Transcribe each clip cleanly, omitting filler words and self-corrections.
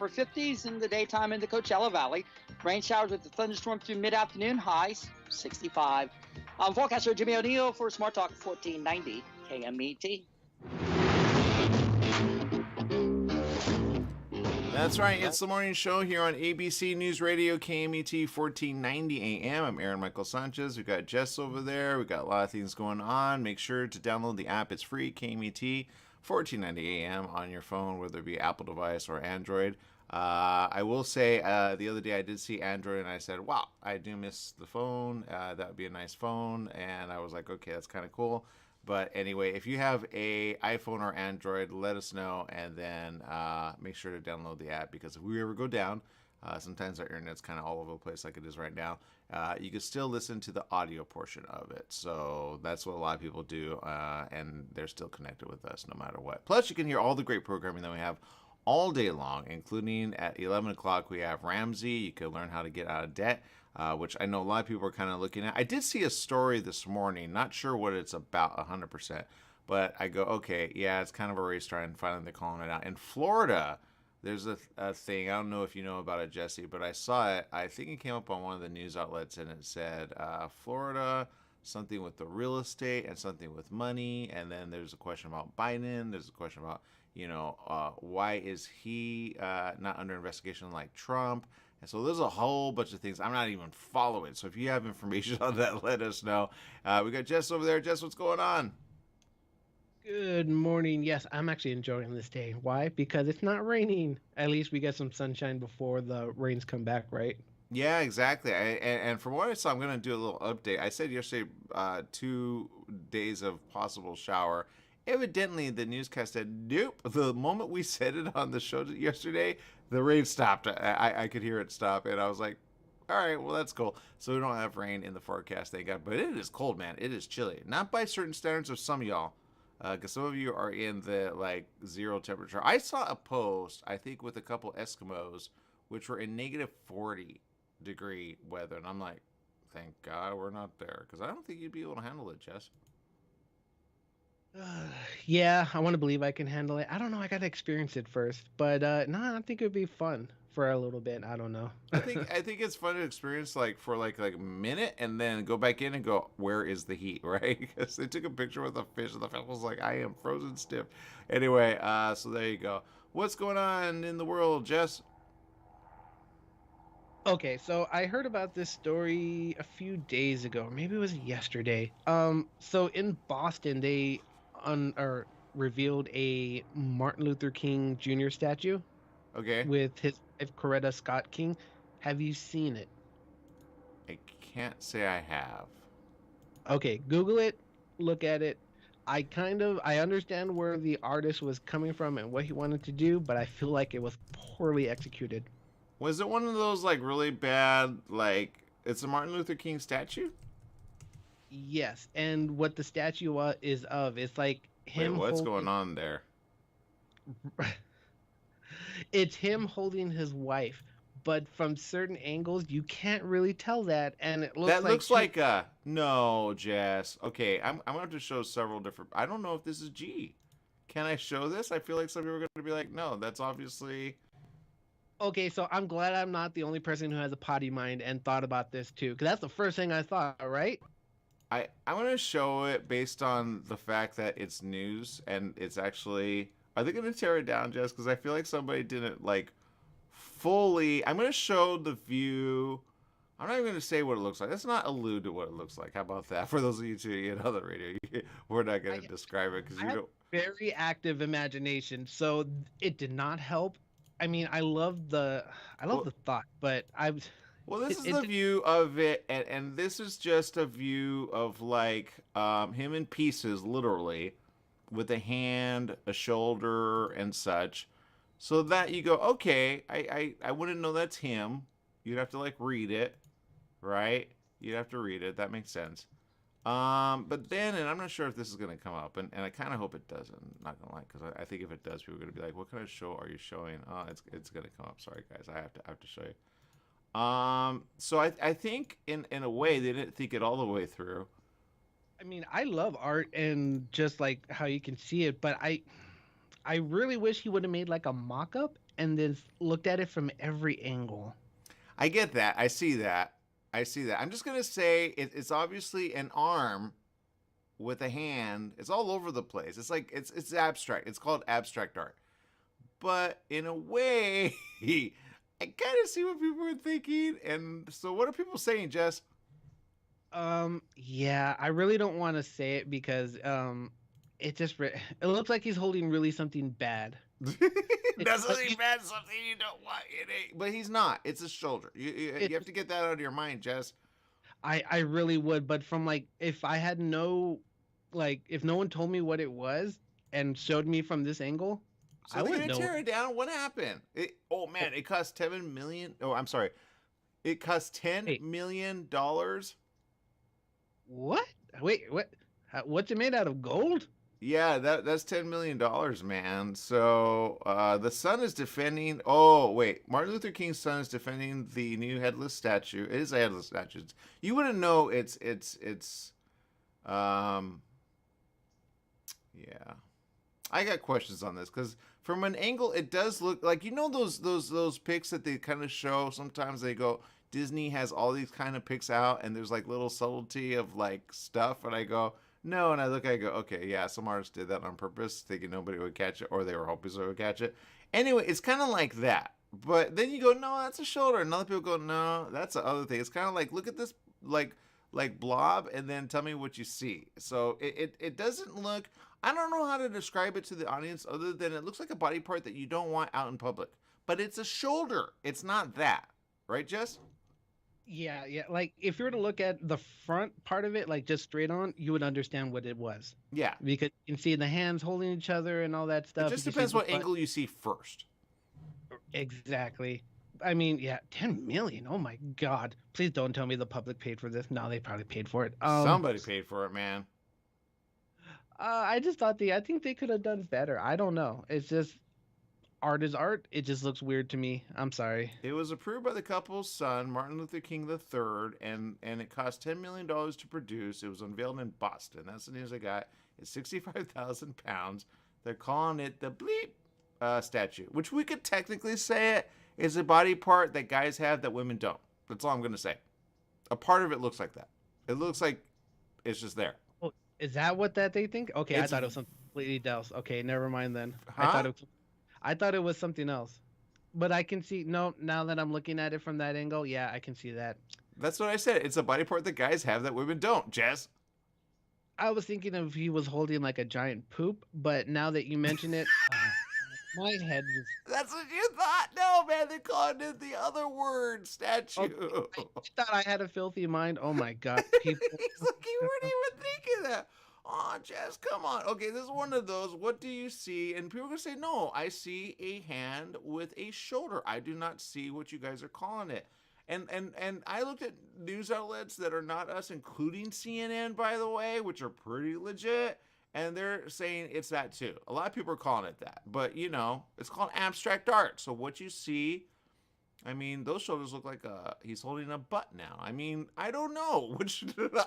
upper 50s in the daytime in the Coachella Valley. Rain showers with the thunderstorm through mid-afternoon, highs 65. I'm forecaster Jimmy O'Neill for Smart Talk 1490 KMET. That's right. It's the morning show here on ABC News Radio, KMET 1490 AM. I'm Aaron Michael Sanchez. We've got Jess over there. We've got a lot of things going on. Make sure to download the app. It's free, KMET 1490 AM on your phone, whether it be Apple device or Android. I will say the other day I did see Android and I said, wow, I do miss the phone. That would be a nice phone. And I was like, okay, that's kind of cool. But anyway, if you have a iPhone or Android, let us know, and then make sure to download the app, because if we ever go down, sometimes our internet's kind of all over the place like it is right now, you can still listen to the audio portion of it. So that's what a lot of people do, and they're still connected with us no matter what. Plus, you can hear all the great programming that we have all day long, including at 11 o'clock we have Ramsey. You can learn how to get out of debt, which I know a lot of people are kind of looking at. I did see a story this morning, not sure what it's about 100%, but I go, okay, yeah, it's kind of a race try, and finally they're calling it out. In Florida, there's a thing, I don't know if you know about it, Jesse, but I saw it. I think it came up on one of the news outlets, and it said Florida, something with the real estate and something with money, and then there's a question about Biden. There's a question about, why is he not under investigation like Trump? And so there's a whole bunch of things I'm not even following. So if you have information on that, let us know. We got Jess over there. Jess, what's going on? Good morning. Yes, I'm actually enjoying this day. Why? Because it's not raining. At least we get some sunshine before the rains come back, right? Yeah, exactly. And from what I saw, I'm going to do a little update. I said yesterday 2 days of possible shower. Evidently, the newscast said, nope. The moment we said it on the show yesterday, the rain stopped. I could hear it stop, and I was like, all right, well, that's cool. So we don't have rain in the forecast, thank God. But it is cold, man. It is chilly. Not by certain standards of some of y'all, because some of you are in the, zero temperature. I saw a post, I think, with a couple Eskimos, which were in negative 40-degree weather. And I'm like, thank God we're not there, because I don't think you'd be able to handle it, Jess. Yeah, I want to believe I can handle it. I don't know. I got to experience it first. But no, I think it would be fun for a little bit. I don't know. I think it's fun to experience for a minute, and then go back in and go, where is the heat, right? Because they took a picture with a fish, and the fish was like, I am frozen stiff. Anyway, so there you go. What's going on in the world, Jess? Okay, so I heard about this story a few days ago. Maybe it was yesterday. So in Boston, they or revealed a Martin Luther King Jr. statue Okay. with his wife, Coretta Scott King. Have you seen it? I can't say I have. Okay, Google it, look at it. I understand where the artist was coming from and what he wanted to do, but I feel like it was poorly executed. Was it one of those really bad, it's a Martin Luther King statue? Yes, and what the statue is of, it's like him. Wait, what's going on there? It's him holding his wife, but from certain angles you can't really tell that, and it looks no, Jess. Okay, I'm going to have to show several different. I don't know if this is G. Can I show this? I feel like some people are going to be like, no, that's obviously. Okay, so I'm glad I'm not the only person who has a potty mind and thought about this too, because that's the first thing I thought, right? I'm going to show it based on the fact that it's news, and it's actually. Are they going to tear it down, Jess? Because I feel like somebody didn't fully. I'm going to show the view. I'm not even going to say what it looks like. Let's not allude to what it looks like. How about that? For those of you tuning in on the radio, we're not going to describe it because you don't. Very active imagination, so it did not help. I mean, I love the thought, but Well, this is the view of it, and this is just a view of him in pieces, literally, with a hand, a shoulder, and such, so that you go, okay, I wouldn't know that's him. You'd have to read it, right? You'd have to read it. That makes sense. But then, and I'm not sure if this is going to come up, and I kind of hope it doesn't. I'm not going to lie, because I think if it does, people are going to be like, what kind of show are you showing? Oh, it's going to come up. Sorry, guys. I have to show you. So I think in a way they didn't think it all the way through. I mean, I love art and just how you can see it, but I really wish he would have made a mock-up and then looked at it from every angle. I get that. I see that. I see that. I'm just gonna say it's obviously an arm with a hand. It's all over the place. It's like it's abstract. It's called abstract art. But in a way, I kind of see what people are thinking. And so, what are people saying, Jess? Yeah, I really don't want to say it because it looks like he's holding really something bad. It, That's but something bad, something you don't want. But he's not. It's a shoulder. You it, have to get that out of your mind, Jess. I really would, but from like if I had no like if no one told me what it was and showed me from this angle, So I they're wouldn't gonna know. tear it down. What happened? Oh Oh, man, it cost 7 million. Oh, I'm sorry. It cost ten wait, million dollars. what? Wait, what? What's it made out of? Gold? Yeah, that's $10 million, man. So the son is defending. Oh wait, Martin Luther King's son is defending the new headless statue. It is a headless statue. You wouldn't know. It's. Um, yeah, I got questions on this because from an angle, it does look like those pics that they kind of show. Sometimes they go, Disney has all these kind of pics out, and there's like little subtlety of like stuff, and I go no, and I look, I go okay, yeah, some artists did that on purpose, thinking nobody would catch it, or they were hoping somebody would catch it. Anyway, it's kind of like that. But then you go, no, that's a shoulder, and other people go, no, that's the other thing. It's kind of like look at this like blob, and then tell me what you see. So it doesn't look. I don't know how to describe it to the audience other than it looks like a body part that you don't want out in public. But it's a shoulder. It's not that. Right, Jess? Yeah, yeah. Like if you were to look at the front part of it, like just straight on, you would understand what it was Yeah. because you can see the hands holding each other and all that It stuff. You just can see depends the what butt. angle you see first. Exactly. I mean, yeah, 10 million. Oh my God. Please don't tell me the public paid for this. No, they probably paid for it. Somebody paid for it, man. I just thought I think they could have done better. I don't know. It's just art is art. It just looks weird to me. I'm sorry. It was approved by the couple's son, Martin Luther King III, and it cost $10 million to produce. It was unveiled in Boston. That's the news I got. It's 65,000 pounds. They're calling it the bleep statue, which we could technically say it is a body part that guys have that women don't. That's all I'm going to say. A part of it looks like that. It looks like it's just there. Oh, is that what that they think? Okay, I It's, thought it was something completely else. Okay, never mind then. huh? I thought it was something else. But I can see no, now that I'm looking at it from that angle, yeah, I can see that. That's what I said. It's a body part that guys have that women don't, Jess. I was thinking of he was holding like a giant poop, but now that you mention it, my head is That's what you thought? No, man, they called it the other word, oh, statue. I thought I had a filthy mind. Oh my God, people. He's like, you weren't even thinking that. Oh, Jess, come on. Okay, this is one of those. What do you see? And people are going to say, no, I see a hand with a shoulder. I do not see what you guys are calling it. And I looked at news outlets that are not us, including CNN, by the way, which are pretty legit. And they're saying it's that too. A lot of people are calling it that. But, it's called abstract art. So what you see, I mean, those shoulders look like he's holding a butt now. I mean, I don't know. Which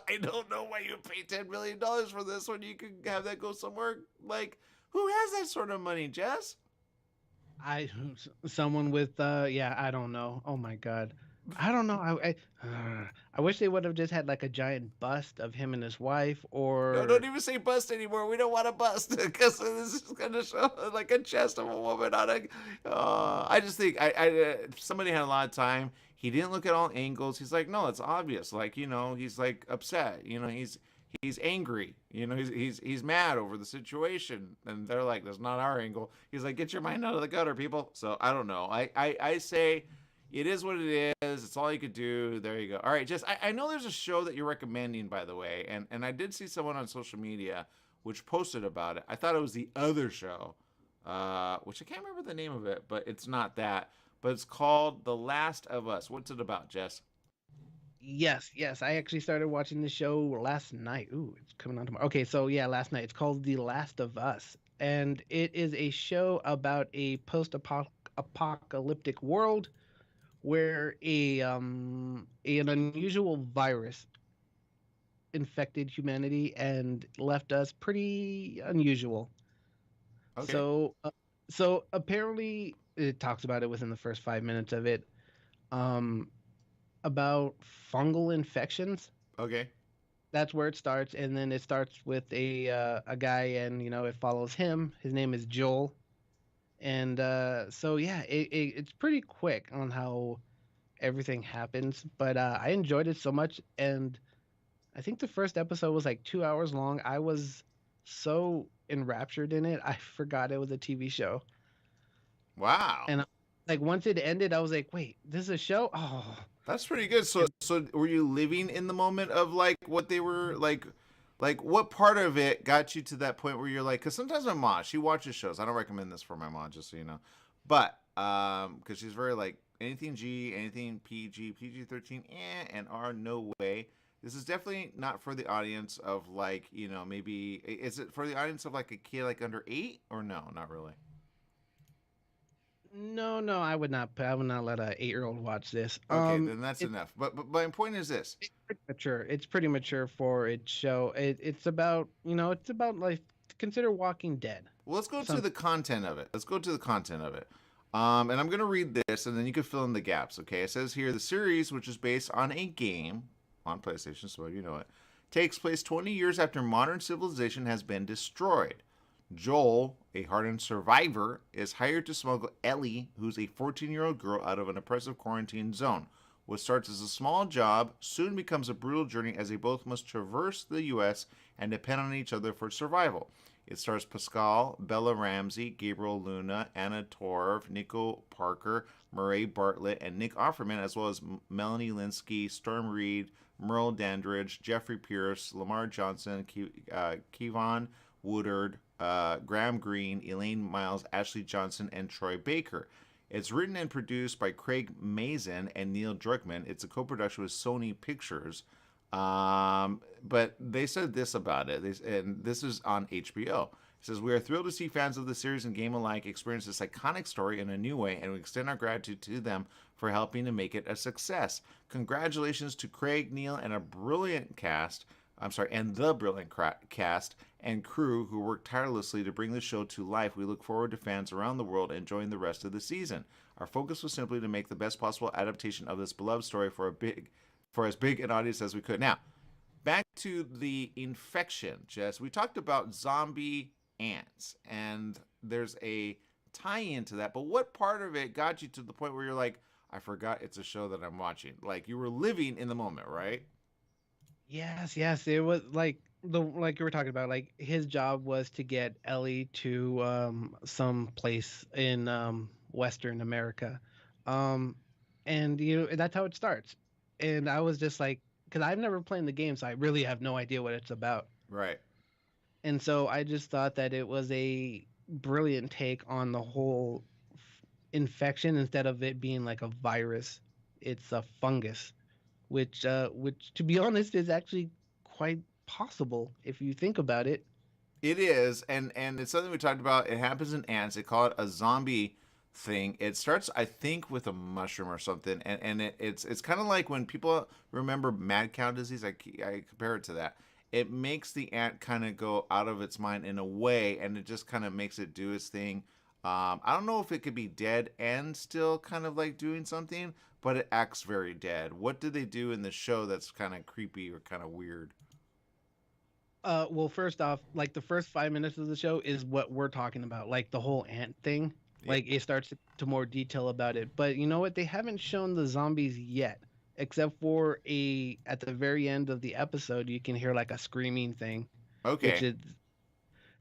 I don't know why you pay $10 million for this when you could have that go somewhere. Like, who has that sort of money, Jess? I someone with yeah, I don't know. Oh my God. I don't know. I wish they would have just had like a giant bust of him and his wife, No, or don't even say bust anymore. We don't want to bust because this is going to show like a chest of a woman on a. I just think somebody had a lot of time. He didn't look at all angles. He's like, no, it's obvious. Like he's like upset. He's angry. He's mad over the situation, and they're like, that's not our angle. He's like, get your mind out of the gutter, people. So I don't know. I say. It is what it is. It's all you could do. There you go. All right, Jess, I know there's a show that you're recommending, by the way, and I did see someone on social media which posted about it. I thought it was the other show, which I can't remember the name of it, but it's not that. But it's called The Last of Us. What's it about, Jess? yes, yes. I actually started watching the show last night. Ooh, it's coming on tomorrow. Okay, so yeah, last night. It's called The Last of Us, and it is a show about a post-apocalyptic world where an unusual virus infected humanity and left us pretty unusual. Okay. So apparently it talks about it within the first 5 minutes of it. Um, about fungal infections. Okay. That's where it starts, and then it starts with a guy, and it follows him. His name is Joel, and so yeah, it's pretty quick on how everything happens. But I enjoyed it so much, and I think the first episode was like 2 hours long. I was so enraptured in it, I forgot it was a TV show. Wow. And like once it ended, I was like, "Wait, this is a show?" Oh, That's pretty good. So and so were you living in the moment of like what they were like what part of it got you to that point where you're like, because sometimes my mom, she watches shows. I don't recommend this for my mom, just so you know. But because she's very like anything G, anything PG, PG-13, and R, no way. This is definitely not for the audience of like, maybe is it for the audience of like a kid like under 8 or no, not really. no, no, I would not. I would not let a 8-year-old watch this. Okay, then that's It's enough. But my point is this. pretty mature. It's pretty mature for its show. It's about it's about like consider Walking Dead. Well, let's go to Some the content of it. Let's go to the content of it. And I'm going to read this, and then you can fill in the gaps, okay? It says here, the series, which is based on a game on PlayStation, so you know it, takes place 20 years after modern civilization has been destroyed. Joel, a hardened survivor, is hired to smuggle Ellie, who's a 14-year-old girl, out of an oppressive quarantine zone. What starts as a small job soon becomes a brutal journey as they both must traverse the U.S. and depend on each other for survival. It stars Pascal, Bella Ramsey, Gabriel Luna, Anna Torv, Nico Parker, Murray Bartlett, and Nick Offerman, as well as Melanie Linsky, Storm Reed, Merle Dandridge, Jeffrey Pierce, Lamar Johnson, Kevon Woodard, Graham Greene, Elaine Miles, Ashley Johnson, and Troy Baker. It's written and produced by Craig Mazin and Neil Druckmann. It's a co-production with Sony Pictures. But they said this about it, and this is on HBO. It says, we are thrilled to see fans of the series and game alike experience this iconic story in a new way, and we extend our gratitude to them for helping to make it a success. Congratulations to Craig, Neil, and a brilliant cast. I'm sorry, and the brilliant cast and crew who worked tirelessly to bring the show to life. We look forward to fans around the world enjoying the rest of the season. Our focus was simply to make the best possible adaptation of this beloved story for as big an audience as we could. Now, back to the infection, Jess. We talked about zombie ants, and there's a tie-in to that. But what part of it got you to the point where you're like, I forgot it's a show that I'm watching? Like you were living in the moment, right? Yes, yes, it was like you were talking about. Like his job was to get Ellie to some place in Western America, um, and that's how it starts. And I was just like, because I've never played the game, so I really have no idea what it's about. Right. And so I just thought that it was a brilliant take on the whole infection. Instead of it being like a virus, it's a fungus, which to be honest is actually quite possible if you think about it. It is, and it's something we talked about. It happens in ants. They call it a zombie thing. It starts, I think, with a mushroom or something, and it's kind of like when people remember mad cow disease. I compare it to that. It makes the ant kind of go out of its mind in a way, and it just kind of makes it do its thing. I don't know if it could be dead and still kind of like doing something, but it acts very dead. What did they do in the show that's kind of creepy or kind of weird? Well, first off, like the first 5 minutes of the show is what we're talking about, like the whole ant thing. Yeah. Like it starts to more detail about it. But you know what? They haven't shown the zombies yet, except for a at the very end of the episode, you can hear like a screaming thing, which Okay. is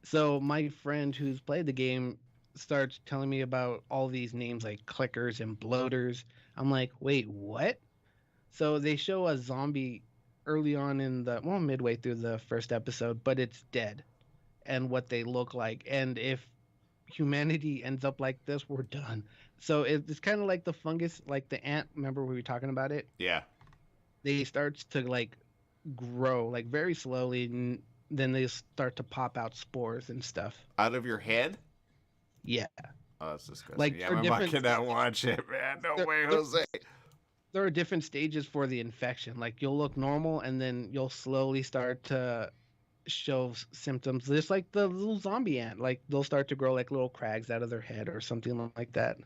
so my friend who's played the game starts telling me about all these names like clickers and bloaters. I'm like, wait, what? So they show a zombie early on in the well midway through the first episode, but it's dead and what they look like. And if humanity ends up like this, we're done. So it's kind of like the fungus, like the ant. Remember we were talking about it? Yeah. They starts to like grow like very slowly, and then they start to pop out spores and stuff. Out of your head? Yeah, Oh, that's disgusting. like Yeah, there are my mom different cannot watch it, man. No there, way, there, Jose. there are different stages for the infection. Like you'll look normal, and then you'll slowly start to show symptoms, just like the little zombie ant. Like they'll start to grow like little crags out of their head or something like that.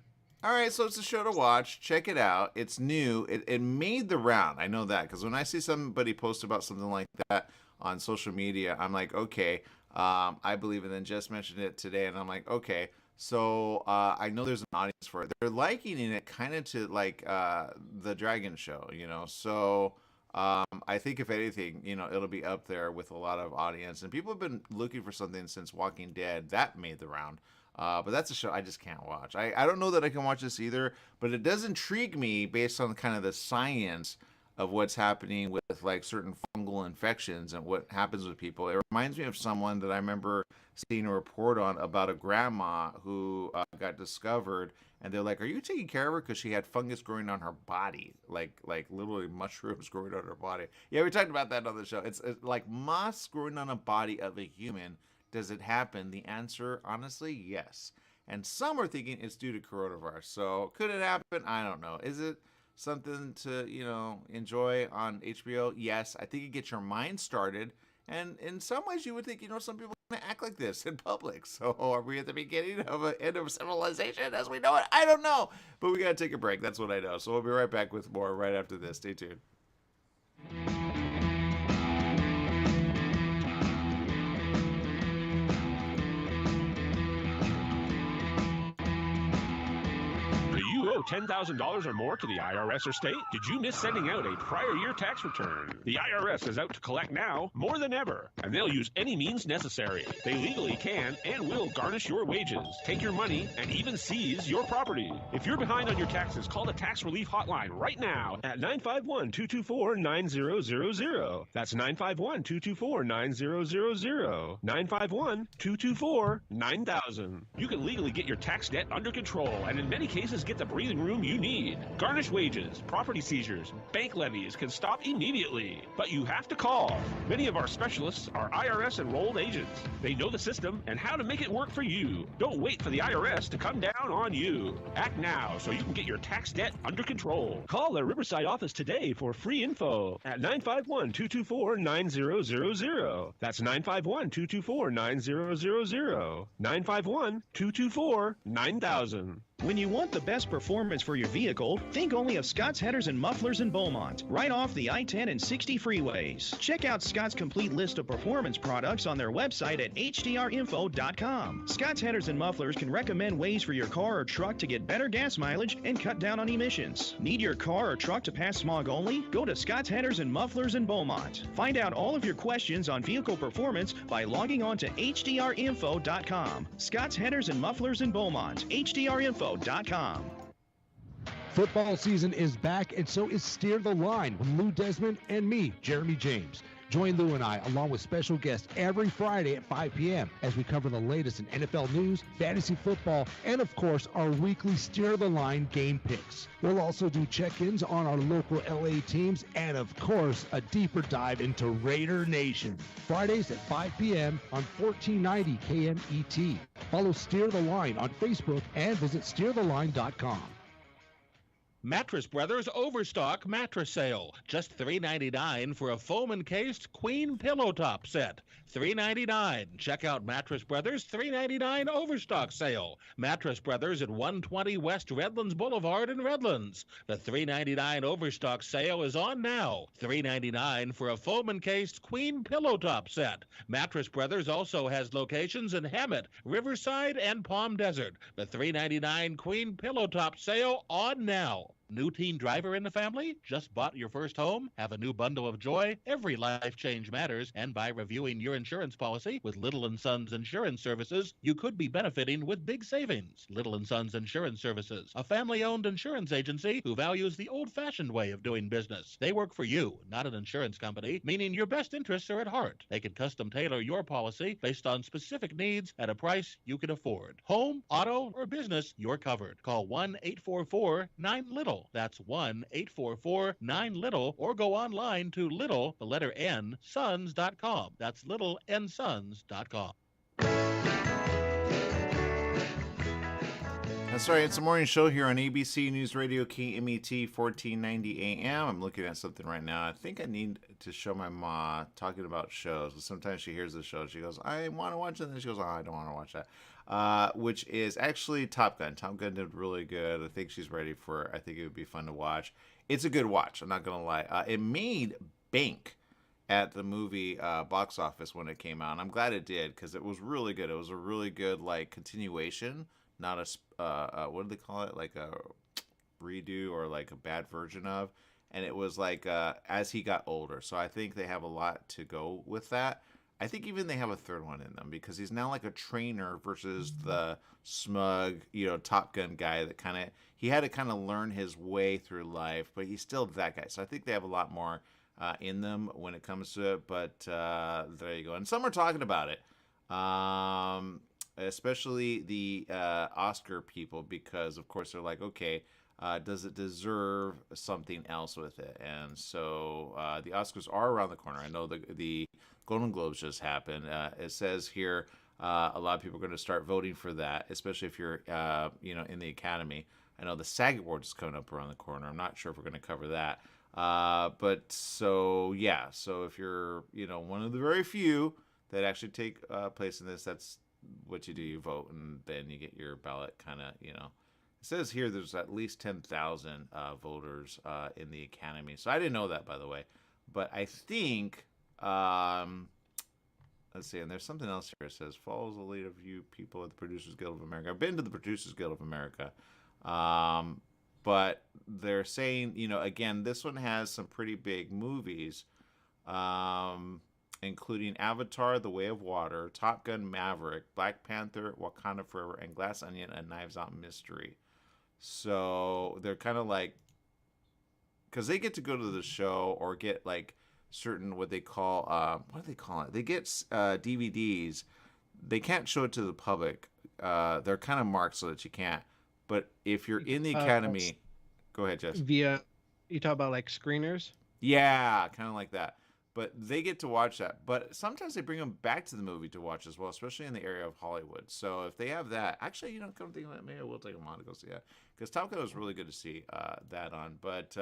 All right, so it's a show to watch. Check it out. It's new. It made the round. I know that because when I see somebody post about something like that on social media, I'm like, okay, I believe it. And then Jess mentioned it today, and I'm like, okay. So I know there's an audience for it. They're likening it kind of to like the Dragon Show, you know. So I think if anything, you know, it'll be up there with a lot of audience. And people have been looking for something since Walking Dead. That made the round. But that's a show I just can't watch. I don't know that I can watch this either, but it does intrigue me based on kind of the science of what's happening with like certain fungal infections and what happens with people. It reminds me of someone that I remember seeing a report on about a grandma who got discovered, and they're like, "Are you taking care of her because she had fungus growing on her body, like literally mushrooms growing on her body?" Yeah, we talked about that on the show. It's like moss growing on a body of a human. Does it happen? The answer, honestly, yes. And some are thinking it's due to coronavirus. So could it happen? I don't know. Is it something to, you know, enjoy on HBO? Yes. I think it gets your mind started. And in some ways you would think, you know, some people are going to act like this in public. So are we at the beginning of an end of civilization as we know it? I don't know. But we got to take a break. That's what I know. So we'll be right back with more right after this. Stay tuned. $10,000 or more to the IRS or state? Did you miss sending out a prior year tax return? The IRS is out to collect now more than ever, and they'll use any means necessary. They legally can and will garnish your wages, take your money, and even seize your property. If you're behind on your taxes, call the Tax Relief Hotline right now at 951-224-9000. That's 951-224-9000. 951-224-9000. You can legally get your tax debt under control and in many cases get the breathing room you need. Garnished wages, property seizures, bank levies can stop immediately, but you have to call. Many of our specialists are IRS enrolled agents. They know the system and how to make it work for you. Don't wait for the IRS to come down on you. Act now so you can get your tax debt under control. Call the Riverside office today for free info at 951-224-9000. That's 951-224-9000. 951-224-9000. When you want the best performance for your vehicle, think only of Scott's Headers and Mufflers in Beaumont, right off the I-10 and 60 freeways. Check out Scott's complete list of performance products on their website at hdrinfo.com. Scott's Headers and Mufflers can recommend ways for your car or truck to get better gas mileage and cut down on emissions. Need your car or truck to pass smog only? Go to Scott's Headers and Mufflers in Beaumont. Find out all of your questions on vehicle performance by logging on to hdrinfo.com. Scott's Headers and Mufflers in Beaumont. hdrinfo.com. Football season is back, and so is Steer the Line with Lou Desmond and me, Jeremy James. Join Lou and I, along with special guests, every Friday at 5 p.m. as we cover the latest in NFL news, fantasy football, and of course, our weekly Steer the Line game picks. We'll also do check-ins on our local LA teams and, of course, a deeper dive into Raider Nation. Fridays at 5 p.m. on 1490 KMET. Follow Steer the Line on Facebook and visit steertheline.com. Mattress Brothers Overstock Mattress Sale. Just $3.99 for a foam-encased queen pillow top set. $3.99. Check out Mattress Brothers $3.99 Overstock Sale. Mattress Brothers at 120 West Redlands Boulevard in Redlands. The $3.99 Overstock Sale is on now. $3.99 for a foam-encased queen pillow top set. Mattress Brothers also has locations in Hemet, Riverside, and Palm Desert. The $3.99 queen pillow top sale on now. New teen driver in the family? Just bought your first home? Have a new bundle of joy? Every life change matters, and by reviewing your insurance policy with Little & Sons Insurance Services, you could be benefiting with big savings. Little & Sons Insurance Services, a family-owned insurance agency who values the old-fashioned way of doing business. They work for you, not an insurance company, meaning your best interests are at heart. They can custom tailor your policy based on specific needs at a price you can afford. Home, auto, or business, you're covered. Call 1-844-9-LITTLE. That's 1-844-9-LITTLE, or go online to little, the letter N, sons.com. That's littlendsons.com. That's right. It's a morning show here on ABC News Radio KMET 1490 AM. I'm looking at something right now. I think I need to show my ma talking about shows. Sometimes she hears the show. She goes, I want to watch it. And then she goes, oh, I don't want to watch that. which is actually Top Gun. Top Gun did really good. I think she's ready for it. I think it would be fun to watch. It's a good watch. I'm not going to lie. It made bank at the movie box office when it came out. And I'm glad it did because it was really good. It was a really good like continuation, not a what do they call it? Like a redo or like a bad version of. And it was like as he got older. So I think they have a lot to go with that. I think even they have a third one in them because he's now like a trainer versus the smug, Top Gun guy that he had to kind of learn his way through life, but he's still that guy. So I think they have a lot more in them when it comes to it, but there you go. And some are talking about it, especially the Oscar people, because of course they're like, okay, does it deserve something else with it? And so the Oscars are around the corner. I know the Golden Globes just happened. It says here a lot of people are going to start voting for that, especially if you're in the Academy. I know the SAG Awards is coming up around the corner. I'm not sure if we're going to cover that. But so if you're one of the very few that actually take place in this, that's what you do. You vote, and then you get your ballot kind of It says here there's at least 10,000 voters in the Academy. So I didn't know that, by the way. But I think, let's see, and there's something else here. It says, follows the lead of you people at the Producers Guild of America. I've been to the Producers Guild of America. But they're saying, again, this one has some pretty big movies, including Avatar, The Way of Water, Top Gun Maverick, Black Panther, Wakanda Forever, and Glass Onion, and Knives Out Mystery. So they're kind of like, because they get to go to the show or get like certain what they call, what do they call it? They get DVDs. They can't show it to the public. They're kind of marked so that you can't. But if you're in the Academy, go ahead, Jess. You talk about like screeners? Yeah, kind of like that. But they get to watch that. But sometimes they bring them back to the movie to watch as well, especially in the area of Hollywood. So if they have that, actually, come think of it, maybe we'll take them on to go see that. Because Top Gun was really good to see that on. But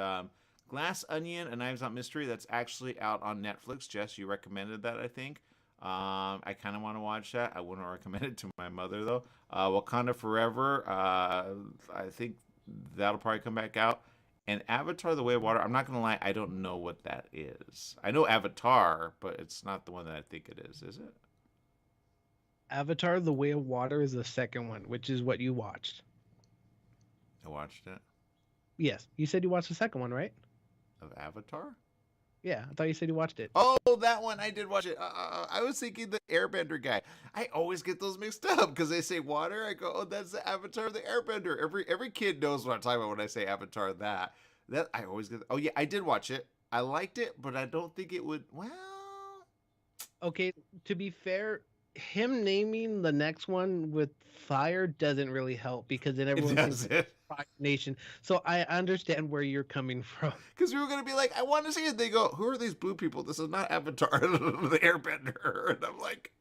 Glass Onion, A Knives Out Mystery, that's actually out on Netflix. Jess, you recommended that, I think. I kind of want to watch that. I wouldn't recommend it to my mother, though. Wakanda Forever, I think that'll probably come back out. And Avatar, The Way of Water, I'm not going to lie, I don't know what that is. I know Avatar, but it's not the one that I think it is it? Avatar, The Way of Water is the second one, which is what you watched. I watched it. Yes. You said you watched the second one, right? Of Avatar? Yeah, I thought you said you watched it. Oh, that one. I did watch it. I was thinking the Airbender guy. I always get those mixed up because they say water. I go, oh, that's the Avatar of the Airbender. Every kid knows what I'm talking about when I say Avatar. That I always get. Oh yeah, I did watch it. I liked it, but I don't think it would. Well, okay. To be fair, him naming the next one with fire doesn't really help because then everyone thinks it's Fire Nation. So I understand where you're coming from. Because we were gonna be like, I want to see it. They go, who are these blue people? This is not Avatar, the Airbender. And I'm like,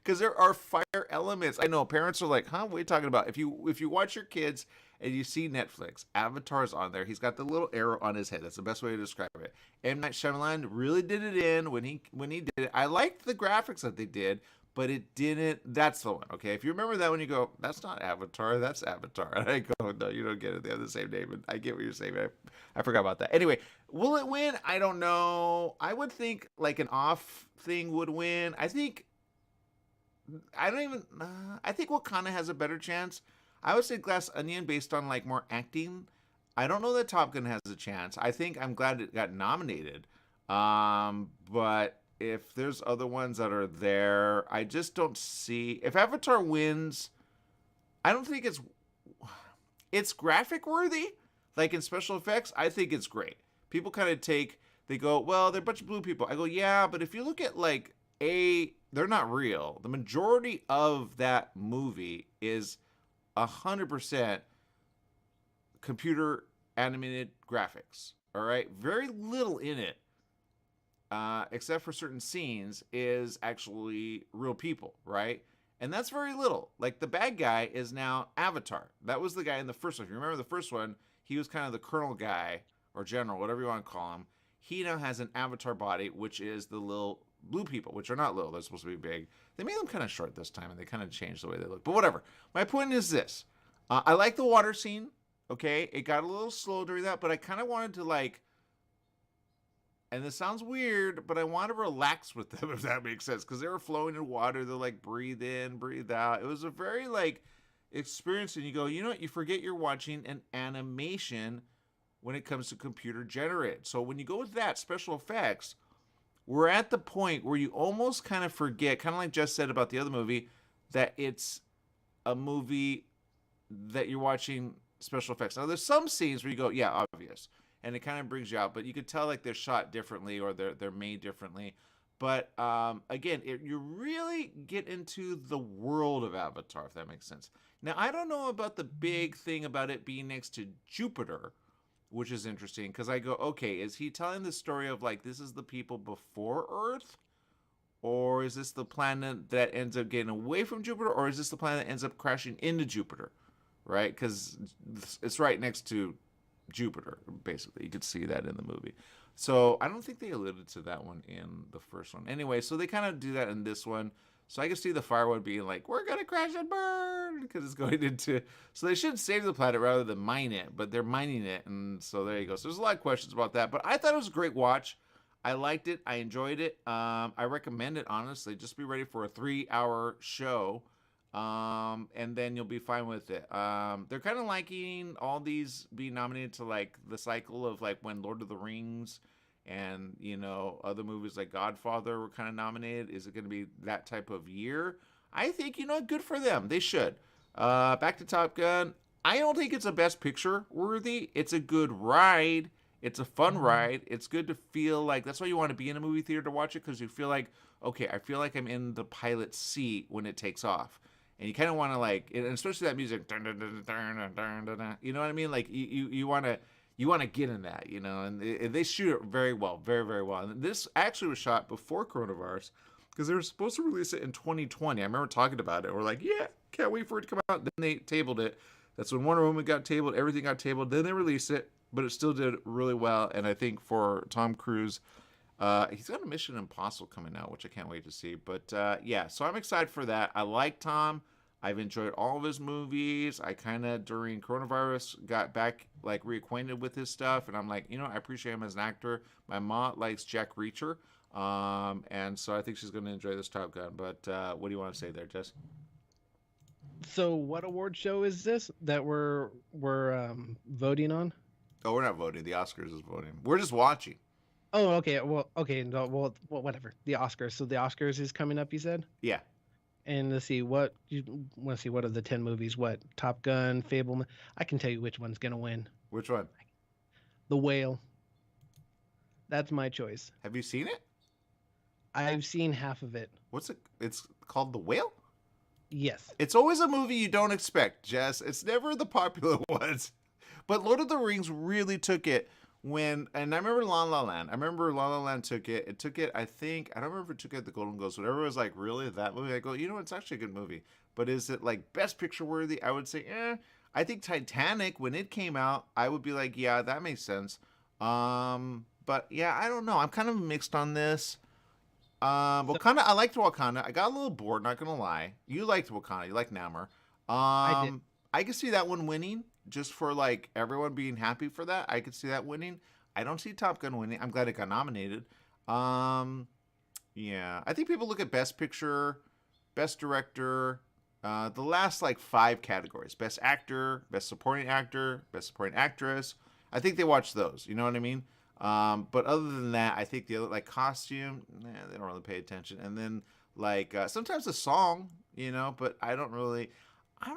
because there are fire elements. I know parents are like, huh? What are you talking about? If you watch your kids and you see Netflix, Avatar's on there. He's got the little arrow on his head. That's the best way to describe it. M. Night Shyamalan really did it in when he did it. I liked the graphics that they did. But it didn't. That's the one. Okay, if you remember that one, you go, "That's not Avatar. That's Avatar." And I go, "No, you don't get it. They have the same name." And I get what you're saying. I forgot about that. Anyway, will it win? I don't know. I would think like an off thing would win. I think. I don't even. I think Wakanda has a better chance. I would say Glass Onion based on like more acting. I don't know that Top Gun has a chance. I think I'm glad it got nominated. But if there's other ones that are there, I just don't see. If Avatar wins, I don't think it's graphic worthy. Like in special effects, I think it's great. People kind of they go, well, they're a bunch of blue people. I go, yeah, but if you look at like they're not real. The majority of that movie is 100% computer animated graphics. All right, very little in it. Except for certain scenes, is actually real people, right? And that's very little. Like, the bad guy is now Avatar. That was the guy in the first one. If you remember the first one, he was kind of the colonel guy, or general, whatever you want to call him. He now has an Avatar body, which is the little blue people, which are not little. They're supposed to be big. They made them kind of short this time, and they kind of changed the way they look. But whatever. My point is this. I like the water scene. Okay? It got a little slow during that, but I kind of wanted to, like, and this sounds weird, but I want to relax with them, if that makes sense. Because they were flowing in water. They're like, breathe in, breathe out. It was a very, like, experience. And you go, you know what? You forget you're watching an animation when it comes to computer generated. So when you go with that, special effects, we're at the point where you almost kind of forget, kind of like Jess said about the other movie, that it's a movie that you're watching special effects. Now, there's some scenes where you go, yeah, obvious. And it kind of brings you out, but you could tell like they're shot differently or they're made differently. But again, you really get into the world of Avatar, if that makes sense. Now, I don't know about the big thing about it being next to Jupiter, which is interesting because I go, okay, is he telling the story of like this is the people before Earth? Or is this the planet that ends up getting away from Jupiter? Or is this the planet that ends up crashing into Jupiter? Right? Because it's right next to Jupiter, basically. You could see that in the movie. So I don't think they alluded to that one in the first one. Anyway, so they kind of do that in this one. So I can see the fire one being like, we're going to crash and burn because it's going into... So they should save the planet rather than mine it, but they're mining it. And so there you go. So there's a lot of questions about that. But I thought it was a great watch. I liked it. I enjoyed it. I recommend it, honestly. Just be ready for a 3-hour show. And then you'll be fine with it. They're kind of liking all these being nominated to like the cycle of like when Lord of the Rings and, you know, other movies like Godfather were kind of nominated. Is it going to be that type of year? I think, you know, good for them. They should. Back to Top Gun. I don't think it's a Best Picture worthy. It's a good ride. It's a fun ride. It's good to feel like, that's why you want to be in a movie theater to watch it, because you feel like, okay, I feel like I'm in the pilot seat when it takes off. And you kind of want to like, and especially that music, you know what I mean? Like you want to get in that, you know, and they shoot it very well, very, very well. And this actually was shot before coronavirus because they were supposed to release it in 2020. I remember talking about it. We're like, yeah, can't wait for it to come out. Then they tabled it. That's when Wonder Woman got tabled. Everything got tabled. Then they released it, but it still did really well. And I think for Tom Cruise, he's got a Mission Impossible coming out, which I can't wait to see. But yeah, so I'm excited for that. I like Tom. I've enjoyed all of his movies. I kind of, during coronavirus, got back, like, reacquainted with his stuff. And I'm like, you know, I appreciate him as an actor. My mom likes Jack Reacher. And so I think she's going to enjoy this Top Gun. But what do you want to say there, Jess? So what award show is this that we're voting on? Oh, we're not voting. The Oscars is voting. We're just watching. Oh, okay. Well, okay. No, well, whatever. The Oscars. So the Oscars is coming up, you said? Yeah. And let's see what you want to see. What are the 10 movies? What Top Gun, Fableman? I can tell you which one's gonna win. Which one? The Whale. That's my choice. Have you seen it? I've seen half of it. What's it? It's called The Whale? Yes. It's always a movie you don't expect, Jess. It's never the popular ones. But Lord of the Rings really took it and I remember La La Land. I remember La La Land took it. It took it, I think, I don't remember if it took it at the Golden Globes. Whatever was like, really, that movie? I go, you know, it's actually a good movie. But is it like Best Picture worthy? I would say, I think Titanic, when it came out, I would be like, yeah, that makes sense. But yeah, I don't know. I'm kind of mixed on this. Wakanda, I liked Wakanda. I got a little bored, not gonna lie. You liked Wakanda. You liked Namor. I did. I could see that one winning, just for like everyone being happy for that. I could see that winning. I don't see Top Gun winning. I'm glad it got nominated. Yeah, I think people look at Best Picture, Best Director, the last like 5 categories: Best Actor, Best Supporting Actor, Best Supporting Actress. I think they watch those. You know what I mean? But other than that, I think the other, like costume, they don't really pay attention. And then like sometimes a song, you know, but I'm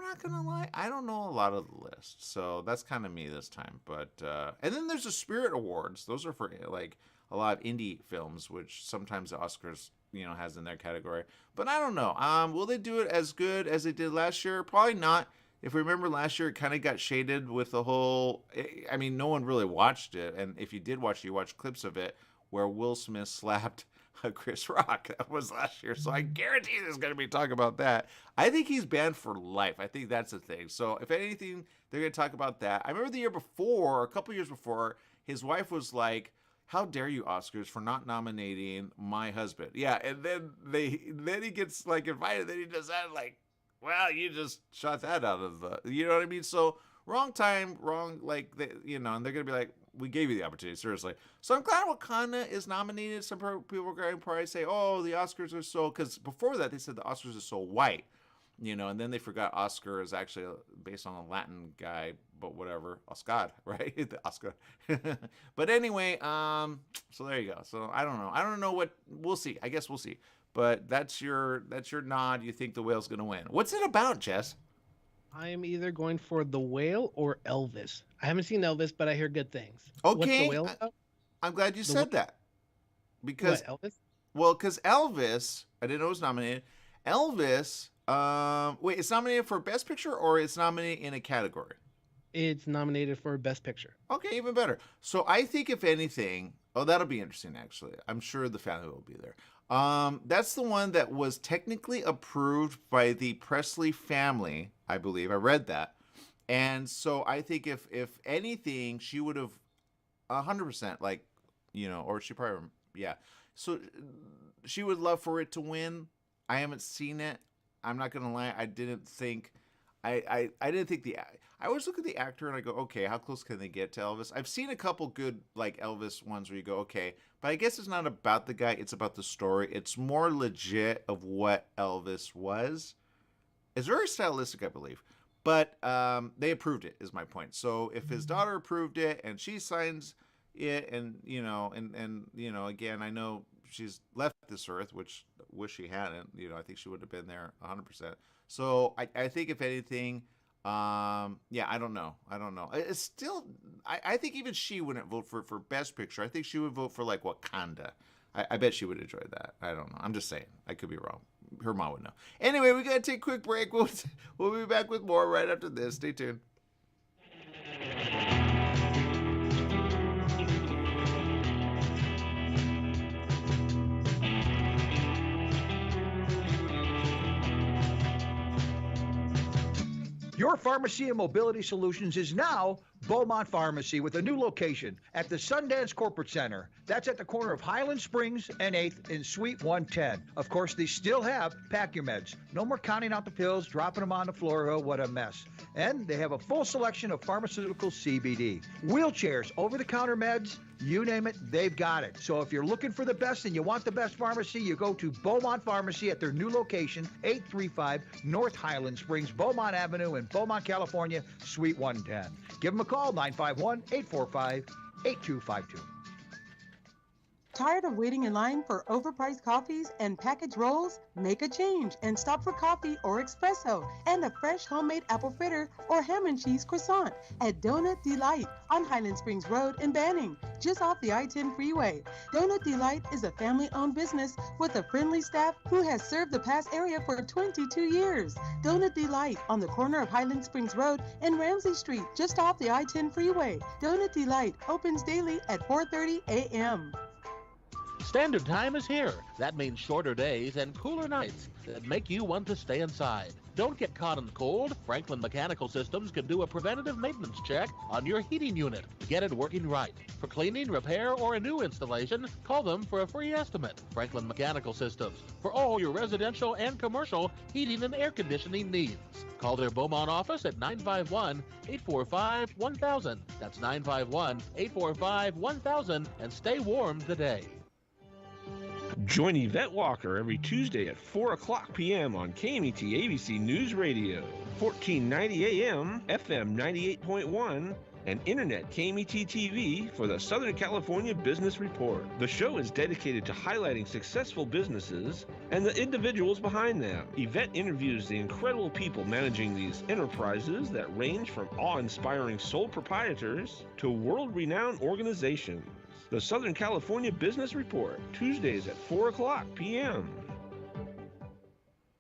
not gonna lie, I don't know a lot of the list, so that's kind of me this time. But and then there's the Spirit Awards. Those are for like a lot of indie films, which sometimes the Oscars, you know, has in their category. But I don't know. Will they do it as good as they did last year? Probably not. If we remember last year, it kind of got shaded with the whole. I mean, no one really watched it, and if you did watch it, you watched clips of it where Will Smith slapped Chris Rock. That was last year, so I guarantee there's going to be talk about that. I think he's banned for life. I think that's the thing. So if anything, they're going to talk about that. I remember the year before, a couple years before, his wife was like, how dare you, Oscars, for not nominating my husband? Yeah, and then he gets like invited. Then he does that like, well, you just shot that out of the, you know what I mean? So wrong time, wrong, like, and they're gonna be like, we gave you the opportunity, seriously. So I'm glad Wakanda is nominated. Some people are going to probably say, oh, the Oscars are so, because before that they said the Oscars are so white, and then they forgot Oscar is actually based on a Latin guy, but whatever, Oscar, right? The Oscar. But anyway, so there you go. So I don't know what, we'll see. I guess we'll see. But that's your nod. You think the whale's going to win. What's it about, Jess? I am either going for The Whale or Elvis. I haven't seen Elvis, but I hear good things. Okay. What's The Whale about? I'm glad you said that. Because what, Elvis? Well, because Elvis, I didn't know it was nominated. Elvis, wait, it's nominated for Best Picture or it's nominated in a category? It's nominated for Best Picture. Okay, even better. So I think if anything, that'll be interesting actually. I'm sure the family will be there. That's the one that was technically approved by the Presley family, I believe. I read that. And so I think if anything, she would have 100% like, or she probably, yeah. So she would love for it to win. I haven't seen it. I'm not going to lie. I didn't think I always look at the actor and I go, okay, how close can they get to Elvis? I've seen a couple good like Elvis ones where you go, okay, but I guess it's not about the guy, it's about the story. It's more legit of what Elvis was. It's very stylistic, I believe. But they approved it, is my point. So if his daughter approved it and she signs it, and again, I know she's left this earth, which I wish she hadn't. I think she would have been there 100%. So I think if anything, I don't know. It's still, I think even she wouldn't vote for Best Picture. I think she would vote for like Wakanda. I bet she would enjoy that. I don't know. I'm just saying. I could be wrong. Her mom would know. Anyway, we got to take a quick break. We'll be back with more right after this. Stay tuned. Your pharmacy and mobility solutions is now Beaumont Pharmacy with a new location at the Sundance Corporate Center. That's at the corner of Highland Springs and 8th in Suite 110. Of course, they still have Pack Your Meds. No more counting out the pills, dropping them on the floor. Oh, what a mess. And they have a full selection of pharmaceutical CBD. Wheelchairs, over-the-counter meds, you name it, they've got it. So if you're looking for the best and you want the best pharmacy, you go to Beaumont Pharmacy at their new location, 835 North Highland Springs, Beaumont Avenue in Beaumont, California, Suite 110. Give them a call, 951-845-8252. Tired of waiting in line for overpriced coffees and packaged rolls? Make a change and stop for coffee or espresso and a fresh homemade apple fritter or ham and cheese croissant at Donut Delight on Highland Springs Road in Banning, just off the I-10 freeway. Donut Delight is a family-owned business with a friendly staff who has served the Pass area for 22 years. Donut Delight on the corner of Highland Springs Road and Ramsey Street, just off the I-10 freeway. Donut Delight opens daily at 4:30 a.m. Standard time is here. That means shorter days and cooler nights that make you want to stay inside. Don't get caught in the cold. Franklin Mechanical Systems can do a preventative maintenance check on your heating unit to get it working right. For cleaning, repair, or a new installation, call them for a free estimate. Franklin Mechanical Systems, for all your residential and commercial heating and air conditioning needs. Call their Beaumont office at 951-845-1000. That's 951-845-1000, and stay warm today. Join Yvette Walker every Tuesday at 4 o'clock p.m. on KMET ABC News Radio, 1490 AM, FM 98.1, and Internet KMET TV for the Southern California Business Report. The show is dedicated to highlighting successful businesses and the individuals behind them. Yvette interviews the incredible people managing these enterprises that range from awe-inspiring sole proprietors to world-renowned organizations. The Southern California Business Report, Tuesdays at 4 o'clock p.m.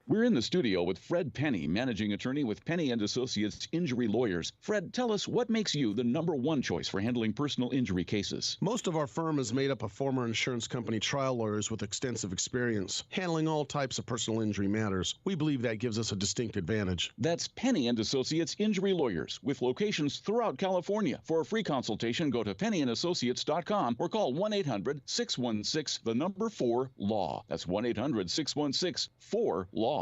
We're in the studio with Fred Penny, managing attorney with Penny and Associates Injury Lawyers. Fred, tell us what makes you the #1 choice for handling personal injury cases. Most of our firm is made up of former insurance company trial lawyers with extensive experience handling all types of personal injury matters. We believe that gives us a distinct advantage. That's Penny and Associates Injury Lawyers with locations throughout California. For a free consultation, go to pennyandassociates.com or call 1-800-616-4-LAW. That's 1-800-616-4-LAW.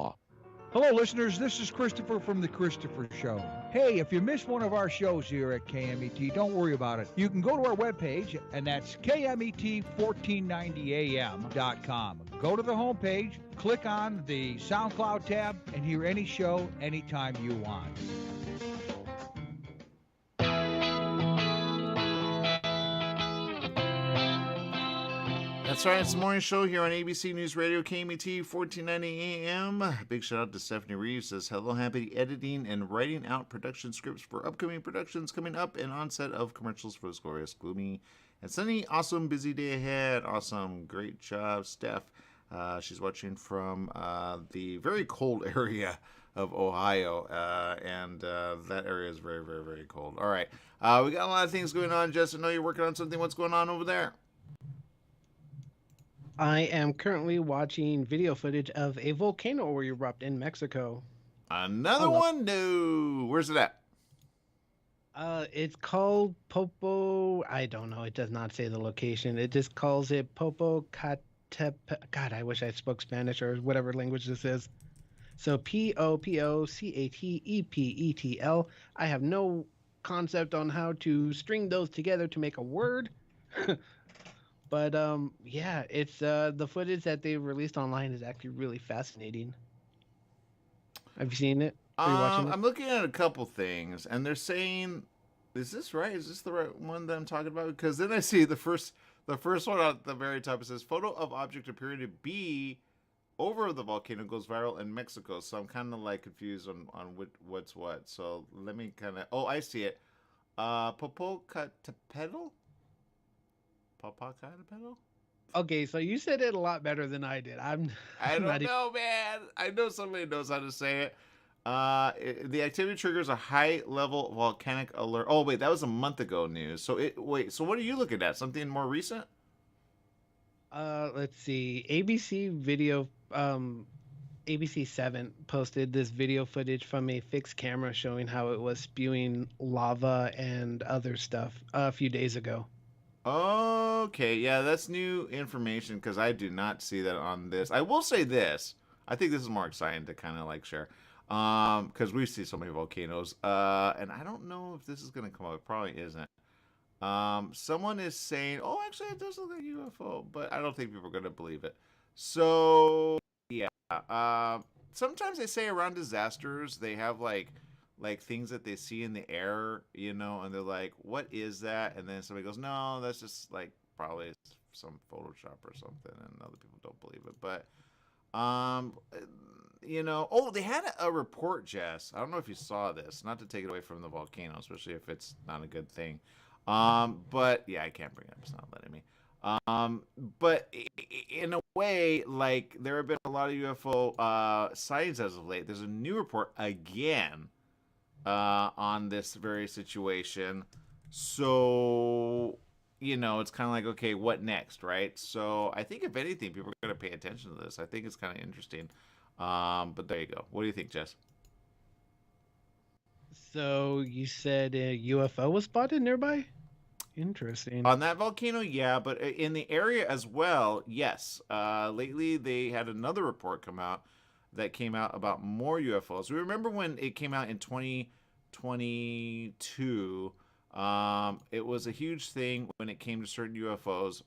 Hello, listeners. This is Christopher from The Christopher Show. Hey, if you missed one of our shows here at KMET, don't worry about it. You can go to our webpage, and that's KMET1490am.com. Go to the homepage, click on the SoundCloud tab, and hear any show anytime you want. That's right, it's the morning show here on ABC News Radio, KMET 1490 AM. Big shout out to Stephanie Reeves, says, hello, happy editing and writing out production scripts for upcoming productions coming up and onset of commercials for this glorious, gloomy, and sunny, awesome, busy day ahead. Awesome, great job, Steph. She's watching from the very cold area of Ohio, and that area is very, very, very cold. All right, we got a lot of things going on. Jess, I know you're working on something. What's going on over there? I am currently watching video footage of a volcano erupt in Mexico. Another one? No. Where's it at? It's called Popo. I don't know. It does not say the location. It just calls it Popocatépetl. God, I wish I spoke Spanish or whatever language this is. So Popocatépetl. I have no concept on how to string those together to make a word. But yeah, it's the footage that they released online is actually really fascinating. Have you seen it? Are you watching it? I'm looking at a couple things, and they're saying, "Is this right? Is this the right one that I'm talking about?" Because then I see the first one at the very top. It says, "Photo of object appearing to be over the volcano goes viral in Mexico." So I'm kind of like confused on what's what. So let me kind of. Oh, I see it. Popocatépetl. Popocatépetl? Okay, so you said it a lot better than I did. I don't know, man. I know somebody knows how to say it. The activity triggers a high-level volcanic alert. Oh, wait, that was a month ago news. So so what are you looking at? Something more recent? Let's see. ABC 7 posted this video footage from a fixed camera showing how it was spewing lava and other stuff a few days ago. Okay, yeah, that's new information because I do not see that on this. I will say this. I think this is more exciting to kind of like share because we see so many volcanoes. And I don't know if this is going to come up. It probably isn't. Someone is saying, oh, actually, it does look like a UFO, but I don't think people are going to believe it. So, yeah. Sometimes they say around disasters, they have like things that they see in the air, and they're like, what is that? And then somebody goes, no, that's just like probably some Photoshop or something, and other people don't believe it. But they had a report, Jess. I don't know if you saw this, not to take it away from the volcano, especially if it's not a good thing. But yeah, I can't bring it up, it's not letting me. But in a way, like, there have been a lot of UFO sightings as of late. There's a new report again on this very situation. So, it's kind of like, okay, what next, right? So I think if anything, people are going to pay attention to this. I think it's kind of interesting. But there you go. What do you think, Jess? So you said a UFO was spotted nearby? Interesting. On that volcano, yeah, but in the area as well, yes. Lately, they had another report come out that came out about more UFOs. We remember when it came out in 2022. It was a huge thing when it came to certain UFOs.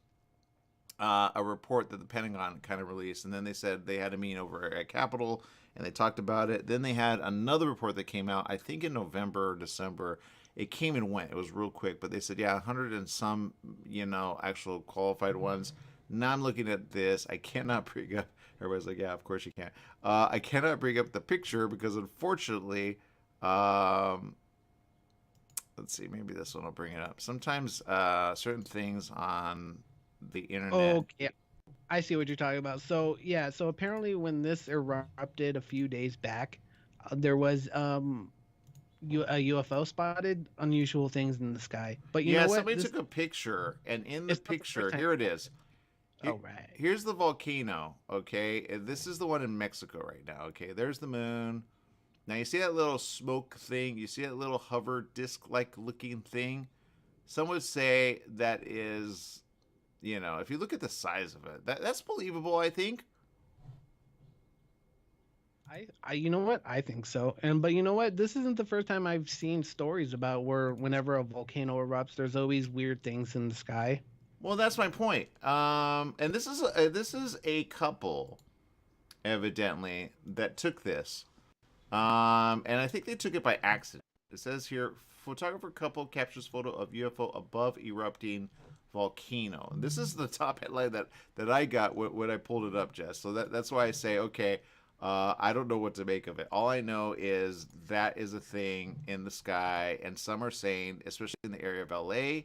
A report that the Pentagon kind of released, and then they said they had a meeting over at Capitol, and they talked about it. Then they had another report that came out, I think in November or December. It came and went. It was real quick, but they said, yeah, 100 and some, actual qualified ones. Now I'm looking at this. I cannot bring up. Everybody's like, yeah, of course you can't. I cannot bring up the picture because, unfortunately, let's see, maybe this one will bring it up. Sometimes certain things on the internet. Okay, I see what you're talking about. So yeah, so apparently when this erupted a few days back, there was a UFO spotted, unusual things in the sky. But you Yeah, know what? somebody This took a picture, and in the it's not the first picture, time. here it is. Here, Oh right. here's the volcano, okay? And this is the one in Mexico right now, okay? There's the moon. Now, you see that little smoke thing? You see that little hover disc-like looking thing? Some would say that is, if you look at the size of it, that's believable, I think. You know what? I think so. And but you know what? This isn't the first time I've seen stories about where whenever a volcano erupts, there's always weird things in the sky. Well, that's my point. And this is a couple, evidently, that took this. And I think they took it by accident. It says here, photographer couple captures photo of UFO above erupting volcano. And this is the top headline that I got when I pulled it up, Jess. So that's why I say, okay, I don't know what to make of it. All I know is that is a thing in the sky, and some are saying, especially in the area of LA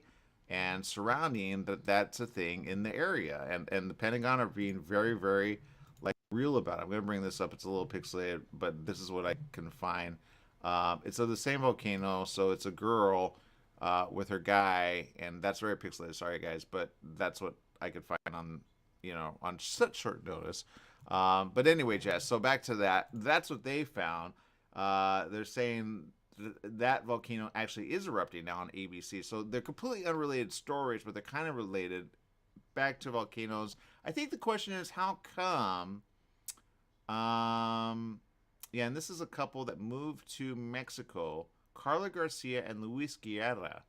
and surrounding, that that's a thing in the area. And the Pentagon are being very, very like real about it. I'm gonna bring this up. It's a little pixelated, but this is what I can find. It's of the same volcano, so it's a girl with her guy, and that's very pixelated. Sorry, guys, but that's what I could find on such short notice. But anyway, Jess. So back to that. That's what they found. They're saying that volcano actually is erupting now on ABC. So they're completely unrelated stories, but they're kind of related. Back to volcanoes. I think the question is, how come? Yeah, and this is a couple that moved to Mexico, Carla Garcia and Luis Guerra.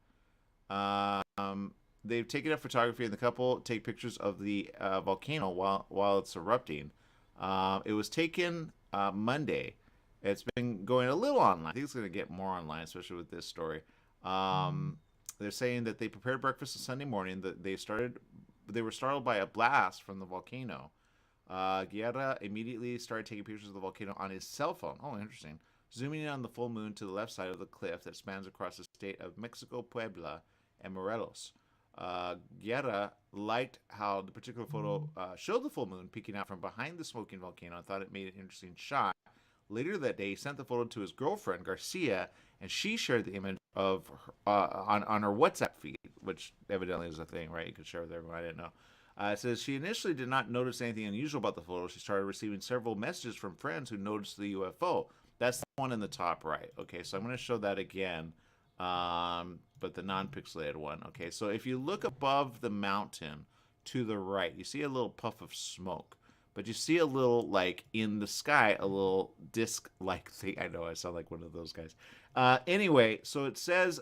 They've taken up photography, and the couple take pictures of the volcano while it's erupting. It was taken Monday. It's been going a little online. I think it's going to get more online, especially with this story. They're saying that they prepared breakfast on Sunday morning. That they were startled by a blast from the volcano. Guerra immediately started taking pictures of the volcano on his cell phone. Oh, interesting. Zooming in on the full moon to the left side of the cliff that spans across the state of Mexico, Puebla, and Morelos. Guerra liked how the particular photo showed the full moon peeking out from behind the smoking volcano and thought it made an interesting shot. Later that day, he sent the photo to his girlfriend, Garcia, and she shared the image of on her WhatsApp feed, which evidently is a thing, right? You could share with everyone. I didn't know. It says she initially did not notice anything unusual about the photo. She started receiving several messages from friends who noticed the UFO. That's the one in the top right. Okay, so I'm going to show that again, but the non-pixelated one. Okay, so if you look above the mountain to the right, you see a little puff of smoke. But you see a little, like, in the sky, a little disc-like thing. I know, I sound like one of those guys. Anyway, so it says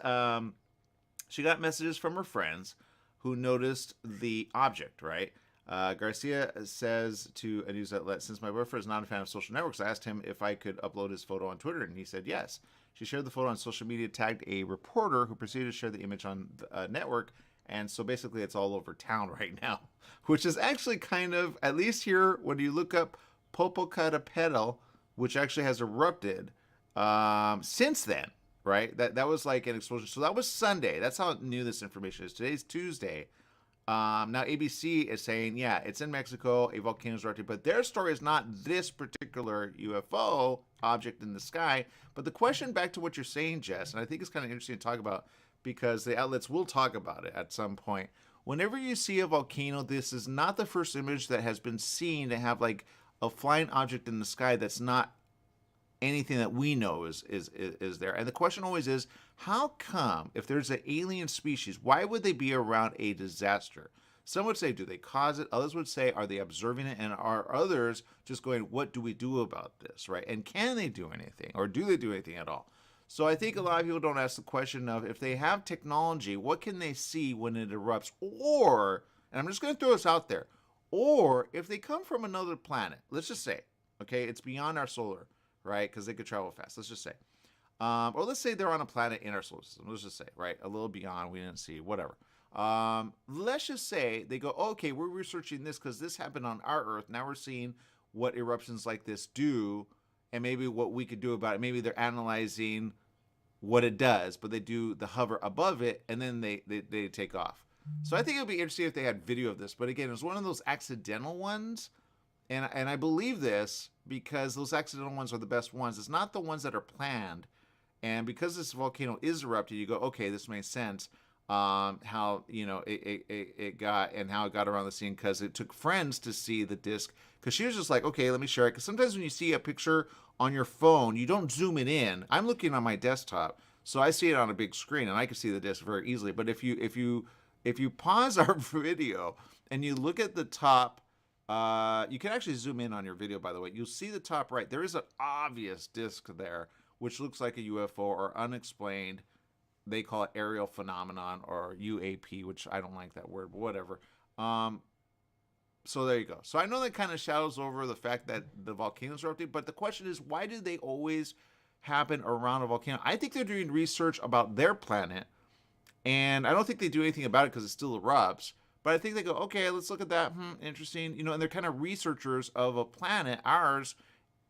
she got messages from her friends who noticed the object, right? Garcia says to a news outlet, since my boyfriend is not a fan of social networks, I asked him if I could upload his photo on Twitter, and he said yes. She shared the photo on social media, tagged a reporter who proceeded to share the image on the network, and so basically it's all over town right now, which is actually kind of, at least here, when you look up Popocatépetl, which actually has erupted since then, right? That was like an explosion. So that was Sunday. That's how new this information is. Today's Tuesday. Now ABC is saying, yeah, it's in Mexico, a volcano is erupting, but their story is not this particular UFO object in the sky. But the question, back to what you're saying, Jess, and I think it's kind of interesting to talk about because the outlets will talk about it at some point. Whenever you see a volcano, this is not the first image that has been seen to have like a flying object in the sky that's not anything that we know is there. And the question always is, how come, if there's an alien species, why would they be around a disaster? Some would say, do they cause it? Others would say, are they observing it? And are others just going, what do we do about this, right? And can they do anything? Or do they do anything at all? So I think a lot of people don't ask the question of, if they have technology, what can they see when it erupts? Or, and I'm just going to throw this out there, or if they come from another planet, let's just say, okay, it's beyond our solar, right? Because they could travel fast. Let's just say. Or let's say they're on a planet in our solar system. Let's just say, right? A little beyond, we didn't see, whatever. Let's just say they go, okay, we're researching this because this happened on our Earth. Now we're seeing what eruptions like this do and maybe what we could do about it. Maybe they're analyzing what it does, but they do the hover above it and then they take off. So I think it would be interesting if they had video of this. But again, it was one of those accidental ones. And I believe this because those accidental ones are the best ones. It's not the ones that are planned. And because this volcano is erupted, you go, okay, this makes sense. How it got and how it got around the scene, because it took friends to see the disc, because she was just like, okay, let me share it. Because sometimes when you see a picture on your phone, you don't zoom it in. I'm looking on my desktop, so I see it on a big screen and I can see the disc very easily. But if you pause our video and you look at the top, you can actually zoom in on your video, by the way. You'll see the top right. There is an obvious disc there, which looks like a UFO or unexplained. They call it aerial phenomenon or UAP, which I don't like that word, but whatever. So there you go. So I know that kind of shadows over the fact that the volcanoes erupted, but the question is, why do they always happen around a volcano? I think they're doing research about their planet, and I don't think they do anything about it because it still erupts. But I think they go, okay, let's look at that. Interesting. And they're kind of researchers of a planet, ours,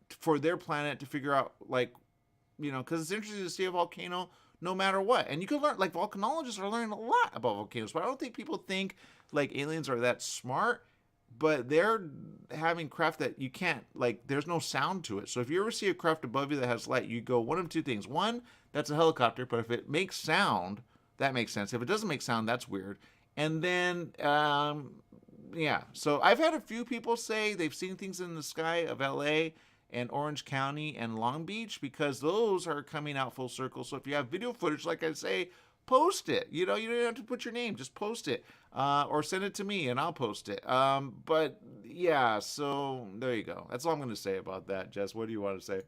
for their planet to figure out, because it's interesting to see a volcano no matter what. And you can learn, volcanologists are learning a lot about volcanoes, but I don't think people think, aliens are that smart, but they're having craft that you can't, there's no sound to it. So if you ever see a craft above you that has light, you go one of two things. One, that's a helicopter, but if it makes sound, that makes sense. If it doesn't make sound, that's weird. And then, so I've had a few people say they've seen things in the sky of LA and Orange County and Long Beach, because those are coming out full circle. So if you have video footage, like I say, post it. You don't have to put your name, just post it, or send it to me and I'll post it. But yeah, so there you go. That's all I'm going to say about that. Jess, what do you want to say?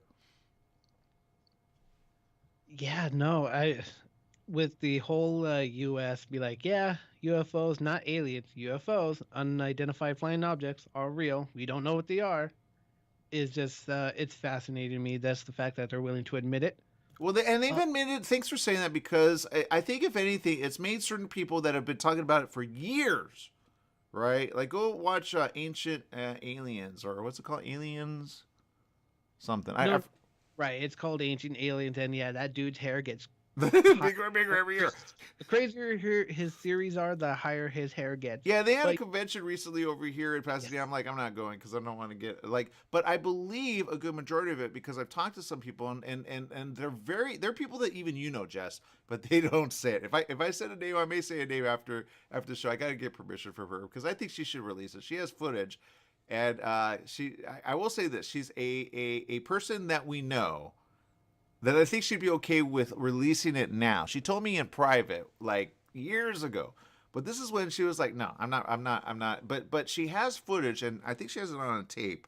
Yeah, no, with the whole U.S. be like, yeah, UFOs, not aliens, UFOs, unidentified flying objects, are real. We don't know what they are. Is just it's fascinating to me. That's the fact that they're willing to admit it. Well, they've admitted. Thanks for saying that, because I think if anything, it's made certain people that have been talking about it for years, right? Go watch Ancient Aliens, or what's it called, Aliens, something. No, right, it's called Ancient Aliens, and yeah, that dude's hair gets bigger and bigger every year. The crazier his theories are, the higher his hair gets. Yeah, they had a convention recently over here in Pasadena. I'm like, I'm not going because I don't want to get but I believe a good majority of it, because I've talked to some people and they're people that even Jess, but they don't say it. If I said a name, I may say a name after the show. I got to get permission from her, because I think she should release it. She has footage, and I will say this: she's a person that we know, that I think she'd be okay with releasing it now. She told me in private, years ago. But this is when she was like, no, I'm not. But she has footage, and I think she has it on a tape.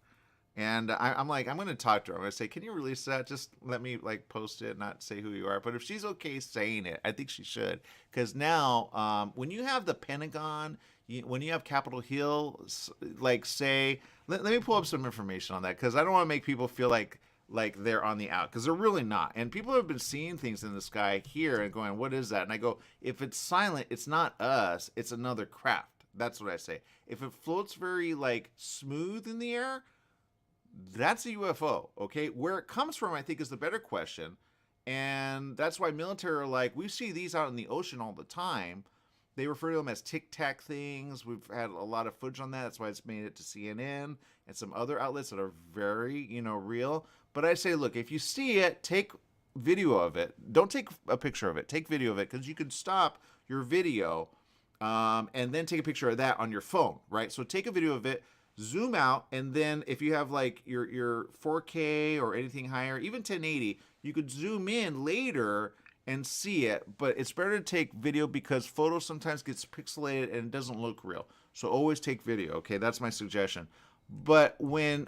And I'm like, I'm going to talk to her. I'm going to say, can you release that? Just let me post it, not say who you are. But if she's okay saying it, I think she should. Because now, when you have the Pentagon, when you have Capitol Hill, say, let me pull up some information on that, because I don't want to make people feel like they're on the out, because they're really not. And people have been seeing things in the sky here and going, what is that? And I go, if it's silent, it's not us, it's another craft. That's what I say. If it floats very smooth in the air, that's a UFO. Okay, where it comes from, I think, is the better question. And that's why military are we see these out in the ocean all the time. They refer to them as Tic Tac things. We've had a lot of footage on that. That's why it's made it to CNN and some other outlets that are very, real. But I say, look, if you see it, take video of it. Don't take a picture of it. Take video of it, because you can stop your video and then take a picture of that on your phone, right? So take a video of it, zoom out, and then if you have your 4K or anything higher, even 1080, you could zoom in later and see it. But it's better to take video, because photo sometimes gets pixelated and it doesn't look real. So always take video, okay? That's my suggestion. But when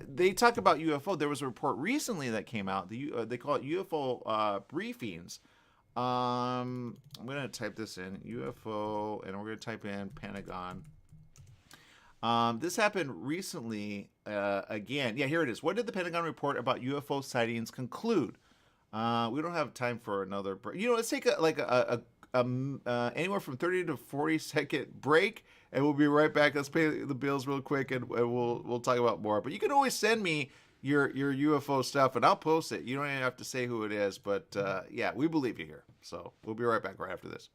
they talk about UFO, there was a report recently that came out. They call it UFO briefings. I'm going to type this in, UFO, and we're going to type in Pentagon. This happened recently again. Yeah, here it is. What did the Pentagon report about UFO sightings conclude? We don't have time for another break. Let's take anywhere from 30 to 40 second break, and we'll be right back. Let's pay the bills real quick, and we'll talk about more. But you can always send me your UFO stuff, and I'll post it. You don't even have to say who it is, but yeah, we believe you here. So we'll be right back right after this.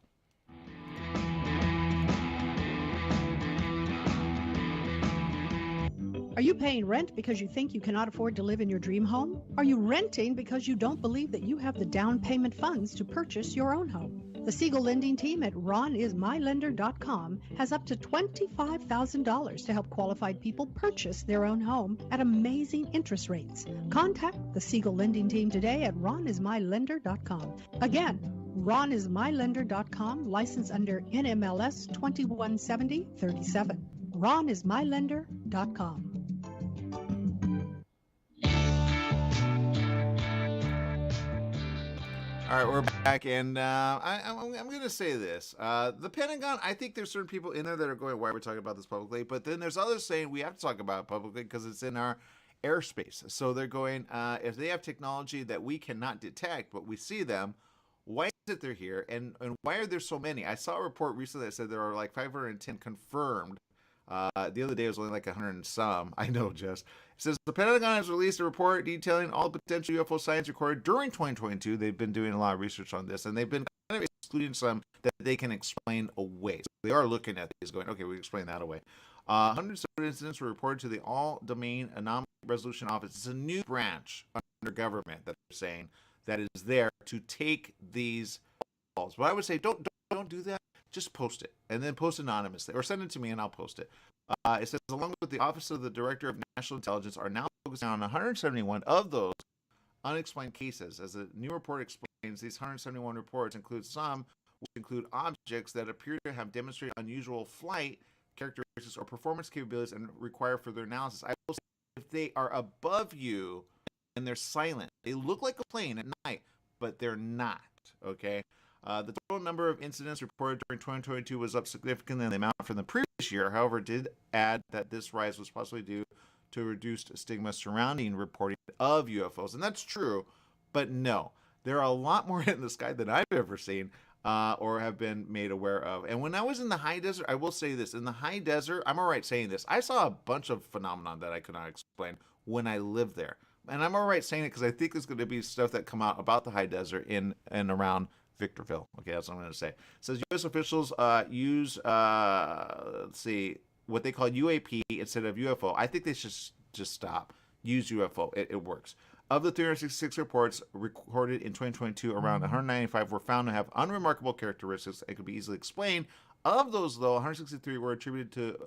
Are you paying rent because you think you cannot afford to live in your dream home? Are you renting because you don't believe that you have the down payment funds to purchase your own home? The Siegel lending team at ronismylender.com has up to $25,000 to help qualified people purchase their own home at amazing interest rates. Contact the Siegel lending team today at ronismylender.com. Again, ronismylender.com, license under NMLS 217037. ronismylender.com. All right, we're back, and I'm going to say this. The Pentagon, I think there's certain people in there that are going, why are we talking about this publicly? But then there's others saying we have to talk about it publicly because it's in our airspace. So they're going, if they have technology that we cannot detect, but we see them, why is it they're here? And why are there so many? I saw a report recently that said there are like 510 confirmed. The other day it was only like 100 and some. I know, Jess. It says the Pentagon has released a report detailing all the potential UFO sightings recorded during 2022. They've been doing a lot of research on this, and they've been kind of excluding some that they can explain away. So they are looking at these going, okay, we explain that away. Hundreds of incidents were reported to the All-Domain Anomaly Resolution Office. It's a new branch under government that they're saying that is there to take these calls. But I would say don't do that. Just post it, and then post anonymously, or send it to me, and I'll post it. It says, along with the Office of the Director of National Intelligence, are now focusing on 171 of those unexplained cases. As the new report explains, these 171 reports include some which include objects that appear to have demonstrated unusual flight characteristics or performance capabilities and require further analysis. I will say, if they are above you and they're silent, they look like a plane at night, but they're not, okay? The total number of incidents reported during 2022 was up significantly in the amount from the previous year. However, did add that this rise was possibly due to reduced stigma surrounding reporting of UFOs. And that's true, but no. There are a lot more in the sky than I've ever seen or have been made aware of. And when I was in the high desert, I will say this. In the high desert, I'm all right saying this. I saw a bunch of phenomena that I could not explain when I lived there. And I'm all right saying it because I think there's going to be stuff that come out about the high desert in and around Victorville. Okay, that's what I'm going to say. It says U.S. officials use, let's see, what they call UAP instead of UFO. I think they should just stop. Use UFO. It works. Of the 366 reports recorded in 2022, around 195 were found to have unremarkable characteristics and could be easily explained. Of those, though, 163 were attributed to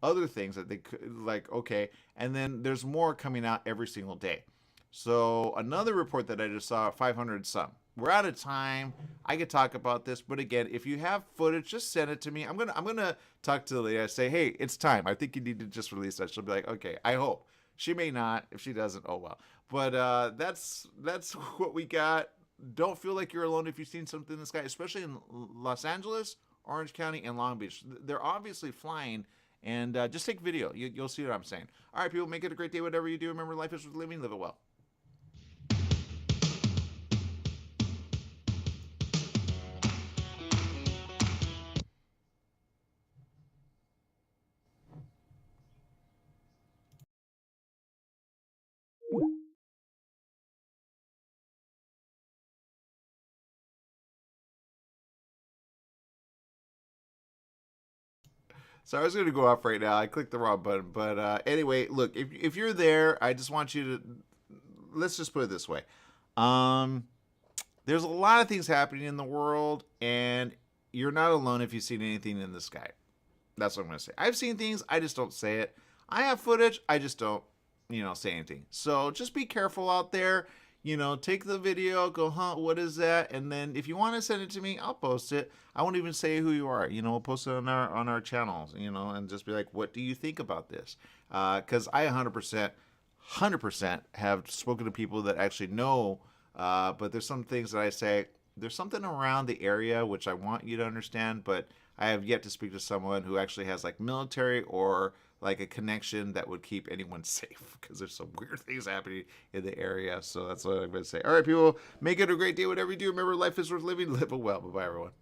other things that they could, like, okay, and then there's more coming out every single day. So another report that I just saw, 500 some. We're out of time. I could talk about this, but again, if you have footage, just send it to me. I'm gonna talk to the lady. I say, hey, it's time. I think you need to just release that. She'll be like, okay. I hope. She may not. If she doesn't, oh well. But that's what we got. Don't feel like you're alone if you've seen something in the sky, especially in Los Angeles, Orange County, and Long Beach. They're obviously flying. And just take video. You'll see what I'm saying. All right, people, make it a great day. Whatever you do, remember, life is worth living. Live it well. So I was going to go off right now. I clicked the wrong button. But anyway, look, if you're there, I just want you to, let's just put it this way. There's a lot of things happening in the world, and you're not alone if you've seen anything in the sky. That's what I'm going to say. I've seen things. I just don't say it. I have footage. I just don't, say anything. So just be careful out there. Take the video, go, what is that? And then if you want to send it to me, I'll post it. I won't even say who you are. We'll post it on our channels, and just be like, what do you think about this? Because I 100% have spoken to people that actually know, but there's some things that I say, there's something around the area which I want you to understand, but I have yet to speak to someone who actually has like military or like a connection that would keep anyone safe, because there's some weird things happening in the area. So that's what I'm going to say. All right, people, make it a great day. Whatever you do, remember, life is worth living. Live it well. Bye-bye, everyone.